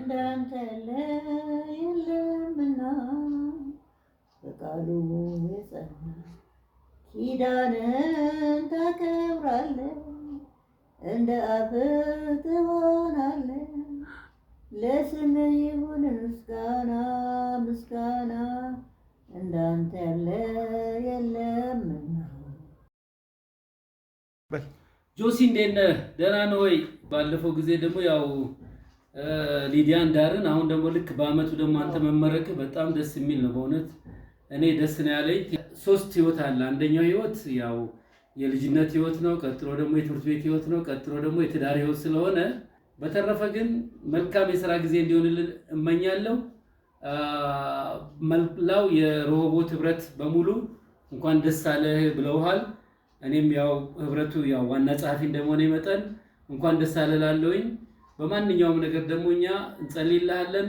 እንዳንተ ያለ የለምና በቃሉ የጸና ኪዳንን ታከብራለህ እንደ አፍ ትሆናለህ። ለስምህ ይሁን ምስጋና ምስጋና እንዳንተ ያለ የለምና። ጆሲ እንዴት ነህ? ደህና ነህ ወይ? ባለፈው ጊዜ ደግሞ ያው ሊዲያን ዳርን፣ አሁን ደግሞ ልክ በአመቱ ደግሞ አንተ መመረቅህ በጣም ደስ የሚል ነው። በእውነት እኔ ደስ ነው ያለኝ። ሶስት ህይወት አለ። አንደኛው ህይወት ያው የልጅነት ህይወት ነው። ቀጥሎ ደግሞ የትምህርት ቤት ህይወት ነው። ቀጥሎ ደግሞ የትዳር ህይወት ስለሆነ በተረፈ ግን መልካም የሥራ ጊዜ እንዲሆንልን እመኛለሁ። መላው የረሆቦት ህብረት በሙሉ እንኳን ደስ አለህ ብለውሃል። እኔም ያው ህብረቱ ያው ዋና ጸሐፊ እንደሆነ መጠን እንኳን ደስ አለህ እላለሁኝ። በማንኛውም ነገር ደግሞ እኛ እንጸልይልሃለን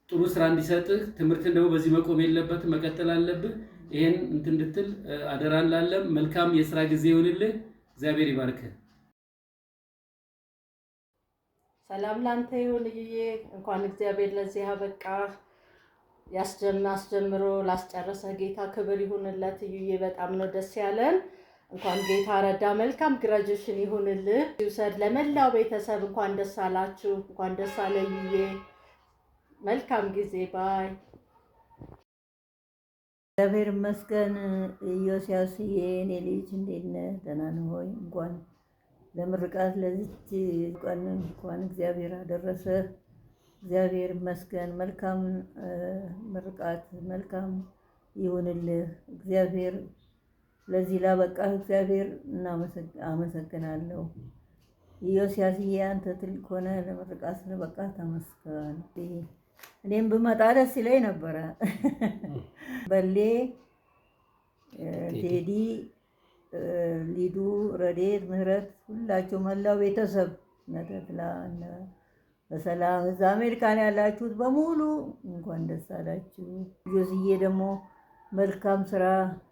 ጥሩ ስራ እንዲሰጥህ። ትምህርትን ደግሞ በዚህ መቆም የለበትም መቀጠል አለብህ። ይሄን እንትን እንድትል አደራ እንላለን። መልካም የሥራ ጊዜ ይሁንልህ። እግዚአብሔር ይባርክህ። ሰላም ላንተ ይሁን ልጅዬ። እንኳን እግዚአብሔር ለዚህ አበቃ። አስጀምሮ ላስጨረሰ ጌታ ክብር ይሁንለት። እዩዬ በጣም ነው ደስ ያለን። እንኳን ጌታ ረዳ። መልካም ግራጁዌሽን ይሁንልህ። ይውሰድ። ለመላው ቤተሰብ እንኳን ደስ አላችሁ፣ እንኳን ደስ አለ እዩዬ። መልካም ጊዜ ባይ። እግዚአብሔር ይመስገን። ኢዮስያስዬ የኔ ልጅ እንዴት ነህ? ደህና ነህ ሆይ? እንኳን ለምርቃት ለዚች ቀን እንኳን እግዚአብሔር አደረሰ። እግዚአብሔር ይመስገን። መልካም ምርቃት መልካም ይሁንልህ። እግዚአብሔር ለዚህ ላበቃህ እግዚአብሔር አመሰግናለሁ። ኢዮስያስዬ አንተ ትልቅ ሆነ ለምርቃት ስለበቃህ ተመስገን። እኔም ብመጣ ደስ ይለኝ ነበረ። በሌ፣ ቴዲ፣ ሊዱ፣ ረዴት፣ ምህረት ሁላችሁ መላው ቤተሰብ ነተክላ በሰላም እዛ አሜሪካን ያላችሁት በሙሉ እንኳን ደስ አላችሁ። ጆስዬ ደግሞ መልካም ስራ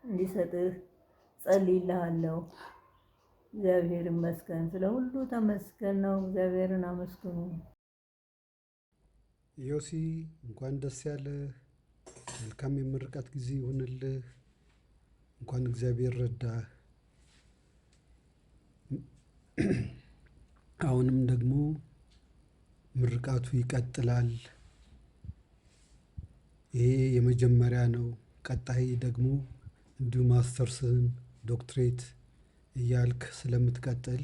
እንዲሰጥህ ጸልይልሃለሁ። እግዚአብሔር ይመስገን። ስለ ሁሉ ተመስገን ነው። እግዚአብሔርን አመስግኑ። ዮሲ እንኳን ደስ ያለህ። መልካም የምርቃት ጊዜ ይሁንልህ። እንኳን እግዚአብሔር ረዳህ። አሁንም ደግሞ ምርቃቱ ይቀጥላል። ይሄ የመጀመሪያ ነው። ቀጣይ ደግሞ እንዲሁ ማስተርስን ዶክትሬት እያልክ ስለምትቀጥል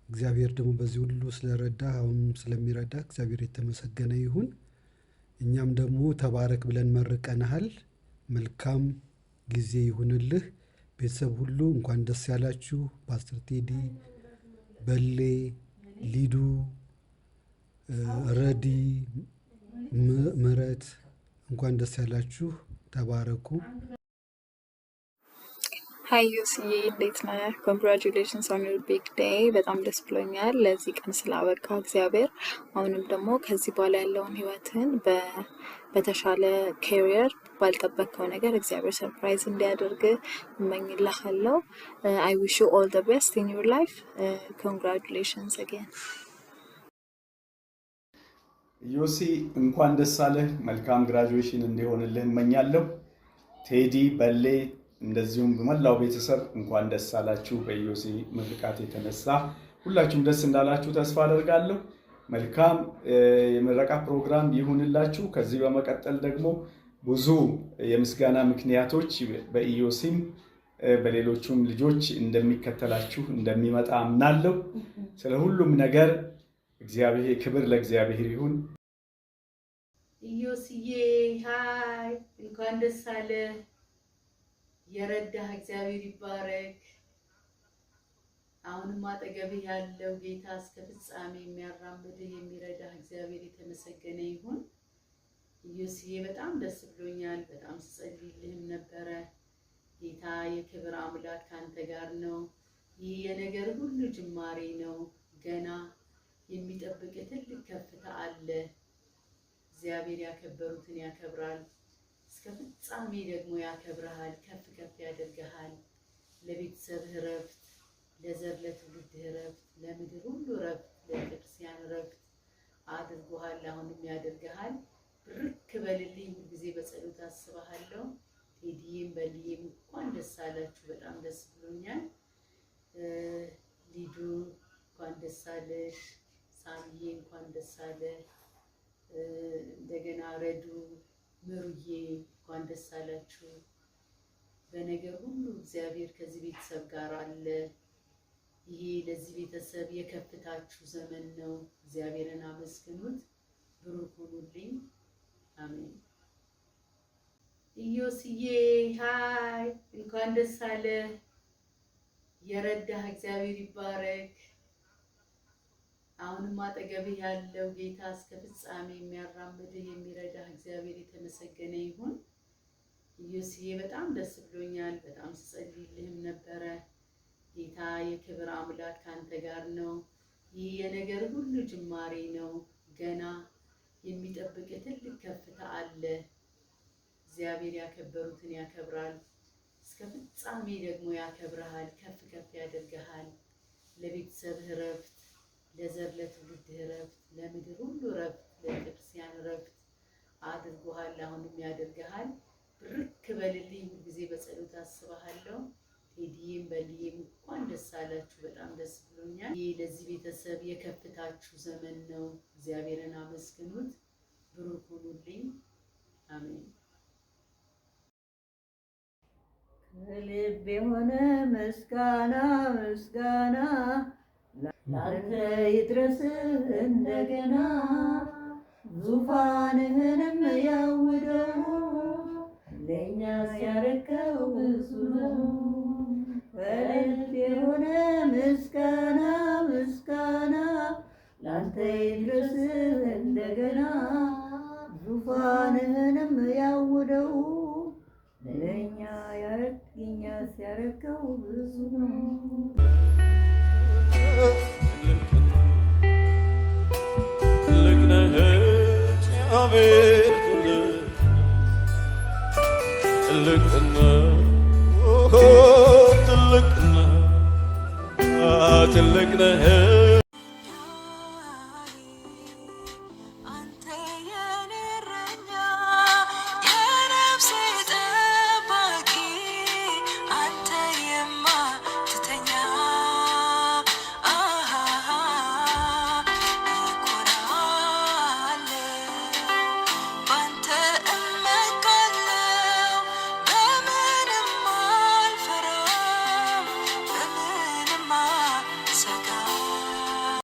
እግዚአብሔር ደግሞ በዚህ ሁሉ ስለረዳ አሁንም ስለሚረዳ እግዚአብሔር የተመሰገነ ይሁን። እኛም ደግሞ ተባረክ ብለን መርቀንሃል። መልካም ጊዜ ይሁንልህ። ቤተሰብ ሁሉ እንኳን ደስ ያላችሁ። ፓስተር ቴዲ፣ በሌ፣ ሊዱ፣ ረዲ፣ ምህረት እንኳን ደስ ያላችሁ። ተባረኩ። ሀይ ዮስዬ እንዴት ነህ? ኮንግራጁሌሽንስ ኦን ዮር ቢግ ዴይ። በጣም ደስ ብሎኛል ለዚህ ቀን ስላበቃ እግዚአብሔር። አሁንም ደግሞ ከዚህ በኋላ ያለውን ህይወትን በተሻለ ካሪየር ባልጠበቅከው ነገር እግዚአብሔር ሰርፕራይዝ እንዲያደርግ እመኝልሃለሁ። አይ ዊሽ ዩ ኦል ዘ ቤስት ኢን ዮር ላይፍ። ኮንግራጁሌሽንስ አጌን። ዮሲ እንኳን ደስ አለህ። መልካም ግራጁዌሽን እንዲሆንልህ እመኛለሁ። ቴዲ፣ በሌ እንደዚሁም በመላው ቤተሰብ እንኳን ደስ አላችሁ። በዮሲ ምርቃት የተነሳ ሁላችሁም ደስ እንዳላችሁ ተስፋ አደርጋለሁ። መልካም የምረቃ ፕሮግራም ይሁንላችሁ። ከዚህ በመቀጠል ደግሞ ብዙ የምስጋና ምክንያቶች በኢዮሲም በሌሎቹም ልጆች እንደሚከተላችሁ እንደሚመጣ አምናለሁ። ስለ ሁሉም ነገር እግዚአብሔር ክብር ለእግዚአብሔር ይሁን። ኢዮስዬ ሃይ እንኳን ደስ አለ። የረዳህ እግዚአብሔር ይባረክ። አሁንም አጠገብህ ያለው ጌታ እስከ ፍጻሜ የሚያራምድህ የሚረዳህ እግዚአብሔር የተመሰገነ ይሁን። ኢዮስዬ በጣም ደስ ብሎኛል። በጣም ስጸልይልህም ነበረ። ጌታ የክብር አምላክ ካንተ ጋር ነው። ይህ የነገር ሁሉ ጅማሬ ነው። ገና የሚጠብቅ ትልቅ ከፍታ አለ። እግዚአብሔር ያከበሩትን ያከብራል፣ እስከ ፍጻሜ ደግሞ ያከብርሃል፣ ከፍ ከፍ ያደርግሃል። ለቤተሰብህ ረፍት፣ ለዘር ለትውልድ ረፍት፣ ለምድር ሁሉ ረፍት፣ ለቤተክርስቲያን ረፍት አድርጎሃል፣ አሁንም ያደርግሃል። ብርክ በልልኝ፣ ሁልጊዜ በጸሎት አስብሃለሁ። ቴዲዬም በልዬም እንኳን ደስ አላችሁ፣ በጣም ደስ ብሎኛል። ሊዱ እንኳን ደስ አለሽ፣ ሳሚዬ እንኳን ደስ አለ። እንደገና ረዱ፣ ምሩዬ እንኳን ደስ አላችሁ። በነገር ሁሉ እግዚአብሔር ከዚህ ቤተሰብ ጋር አለ። ይሄ ለዚህ ቤተሰብ የከፍታችሁ ዘመን ነው። እግዚአብሔርን አመስግኑት። ብሩክ ሁኑልኝ። አሜን። ኢዮስዬ ሃይ፣ እንኳን ደስ አለ። የረዳህ እግዚአብሔር ይባረክ። አሁንም አጠገብህ ያለው ጌታ እስከ ፍጻሜ የሚያራምድህ የሚረዳህ እግዚአብሔር የተመሰገነ ይሁን። ኢዮስዬ በጣም ደስ ብሎኛል። በጣም ስጸልይልህም ነበረ። ጌታ የክብር አምላክ ካንተ ጋር ነው። ይህ የነገር ሁሉ ጅማሬ ነው። ገና የሚጠብቅ ትልቅ ከፍታ አለ። እግዚአብሔር ያከበሩትን ያከብራል፣ እስከ ፍጻሜ ደግሞ ያከብረሃል፣ ከፍ ከፍ ያደርግሃል። ለቤተሰብህ ረፍት፣ ለዘር ለትውልድህ ረፍት፣ ለምድር ሁሉ ረፍት፣ ለቤተክርስቲያን ረፍት አድርጎሃል፣ አሁንም ያደርግሃል። ብርክ በልልኝ፣ ሁልጊዜ በጸሎት አስብሃለሁ። ቴዲዬም በልዬም እንኳን ደስ አላችሁ፣ በጣም ደስ ብሎኛል። ይህ ለዚህ ቤተሰብ የከፍታችሁ ዘመን ነው። እግዚአብሔርን አመስግኑት። ብሩክ ሁኑልኝ። አሜን። ከልብ የሆነ ምስጋና ምስጋና ላንተ ይድረስ እንደገና፣ ዙፋንህንም ያውደው ለእኛ ሲያረከው ብዙ ነው። ከልብ የሆነ ምስጋና ምስጋና ላንተ ይድረስ እንደገና፣ ዙፋንህንም ያውደው ለእኛ ሲያረከው ብዙ ነው። ትልቅ ነህ እግዚአብሔር፣ ትልቅ ነህ፣ ትልቅ ነህ፣ ትልቅ ነህ